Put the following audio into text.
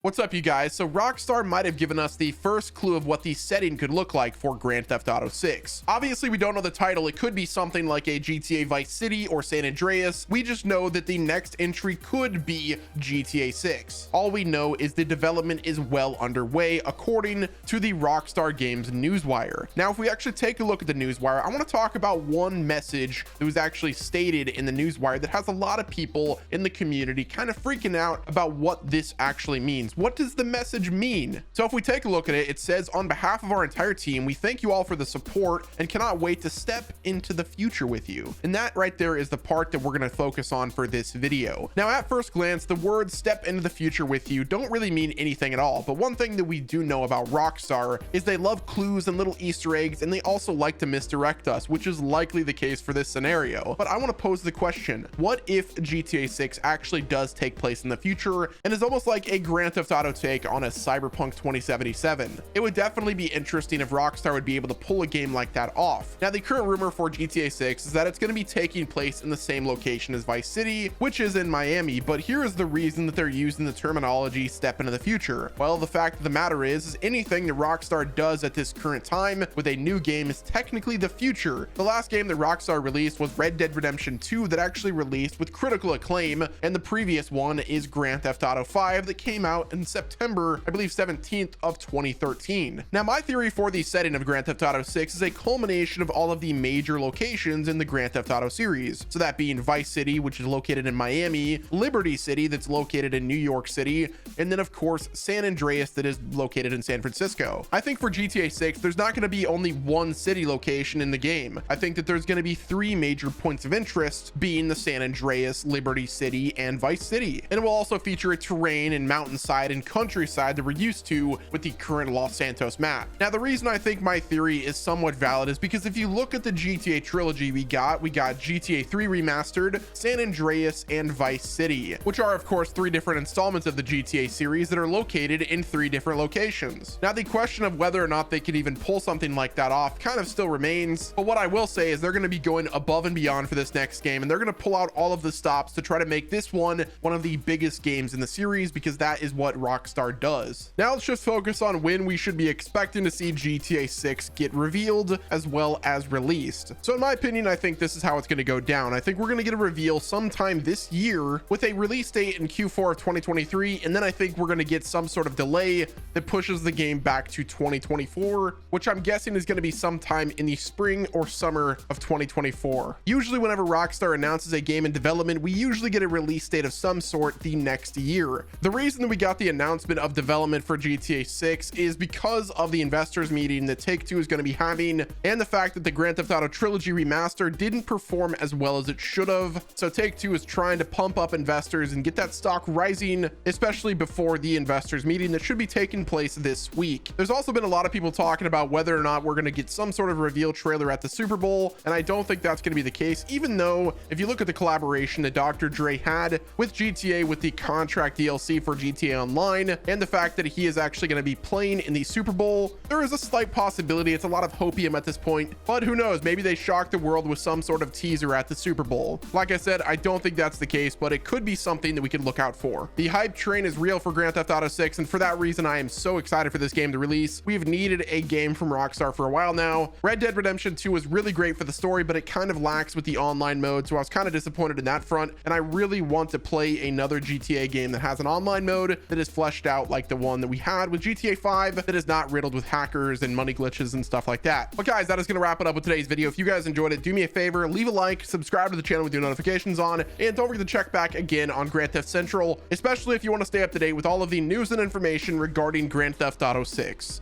What's up, you guys? So Rockstar might have given us the first clue of what the setting could look like for Grand Theft Auto 6. Obviously, we don't know the title. It could be something like a GTA Vice City or San Andreas. We just know that the next entry could be GTA 6. All we know is the development is well underway, according to the Rockstar Games Newswire. Now, if we actually take a look at the Newswire, I want to talk about one message that was actually stated in the Newswire that has a lot of people in the community kind of freaking out about what this actually means. What does the message mean? So if we take a look at it, it says, "On behalf of our entire team, we thank you all for the support and cannot wait to step into the future with you." And that right there is the part that we're going to focus on for this video. Now, at first glance, the words "step into the future with you" don't really mean anything at all. But one thing that we do know about Rockstar is they love clues and little Easter eggs, and they also like to misdirect us, which is likely the case for this scenario. But I want to pose the question, what if GTA 6 actually does take place in the future and is almost like a Grand Theft Auto take on a Cyberpunk 2077? It would definitely be interesting if Rockstar would be able to pull a game like that off. Now, the current rumor for GTA 6 is that it's going to be taking place in the same location as Vice City, which is in Miami, but here is the reason that they're using the terminology "step into the future." Well, the fact of the matter is anything that Rockstar does at this current time with a new game is technically the future. The last game that Rockstar released was Red Dead Redemption 2 that actually released with critical acclaim, and the previous one is Grand Theft Auto 5 that came out in September, I believe 17th of 2013. Now, my theory for the setting of Grand Theft Auto 6 is a culmination of all of the major locations in the Grand Theft Auto series. So that being Vice City, which is located in Miami, Liberty City, that's located in New York City, and then of course San Andreas, that is located in San Francisco. I think for GTA 6, there's not going to be only one city location in the game. I think that there's going to be three major points of interest, being the San Andreas, Liberty City, and Vice City. And it will also feature a terrain and mountainside and countryside that we're used to with the current Los Santos map. Now, the reason I think my theory is somewhat valid is because if you look at the GTA trilogy we got GTA 3 Remastered, San Andreas, and Vice City, which are of course three different installments of the GTA series that are located in three different locations. Now, the question of whether or not they could even pull something like that off kind of still remains, but what I will say is they're going to be going above and beyond for this next game, and they're going to pull out all of the stops to try to make this one of the biggest games in the series, because that is what Rockstar does. Now let's just focus on when we should be expecting to see GTA 6 get revealed as well as released. So in my opinion, I think this is how it's going to go down. I think we're going to get a reveal sometime this year with a release date in Q4 of 2023, and then I think we're going to get some sort of delay that pushes the game back to 2024, which I'm guessing is going to be sometime in the spring or summer of 2024. Usually whenever Rockstar announces a game in development, we usually get a release date of some sort the next year. The reason that we got the announcement of development for GTA 6 is because of the investors meeting that Take-Two is going to be having, and the fact that the Grand Theft Auto Trilogy Remaster didn't perform as well as it should have. So Take-Two is trying to pump up investors and get that stock rising, especially before the investors meeting that should be taking place this week. There's also been a lot of people talking about whether or not we're going to get some sort of reveal trailer at the Super Bowl, and I don't think that's going to be the case, even though if you look at the collaboration that Dr. Dre had with GTA with the contract DLC for GTA Online, and the fact that he is actually going to be playing in the Super Bowl, there is a slight possibility. It's a lot of hopium at this point, but who knows, maybe they shock the world with some sort of teaser at the Super Bowl. Like I said, I don't think that's the case, but it could be something that we can look out for. The hype train is real for Grand Theft Auto 6, and for that reason I am so excited for this game to release. We've needed a game from Rockstar for a while now. Red Dead Redemption 2 was really great for the story, but it kind of lacks with the online mode, so I was kind of disappointed in that front, and I really want to play another GTA game that has an online mode that is fleshed out like the one that we had with GTA 5, that is not riddled with hackers and money glitches and stuff like that. But guys, that is going to wrap it up with today's video. If you guys enjoyed it, do me a favor, leave a like, subscribe to the channel with your notifications on, and don't forget to check back again on Grand Theft Central, especially if you want to stay up to date with all of the news and information regarding Grand Theft Auto 6.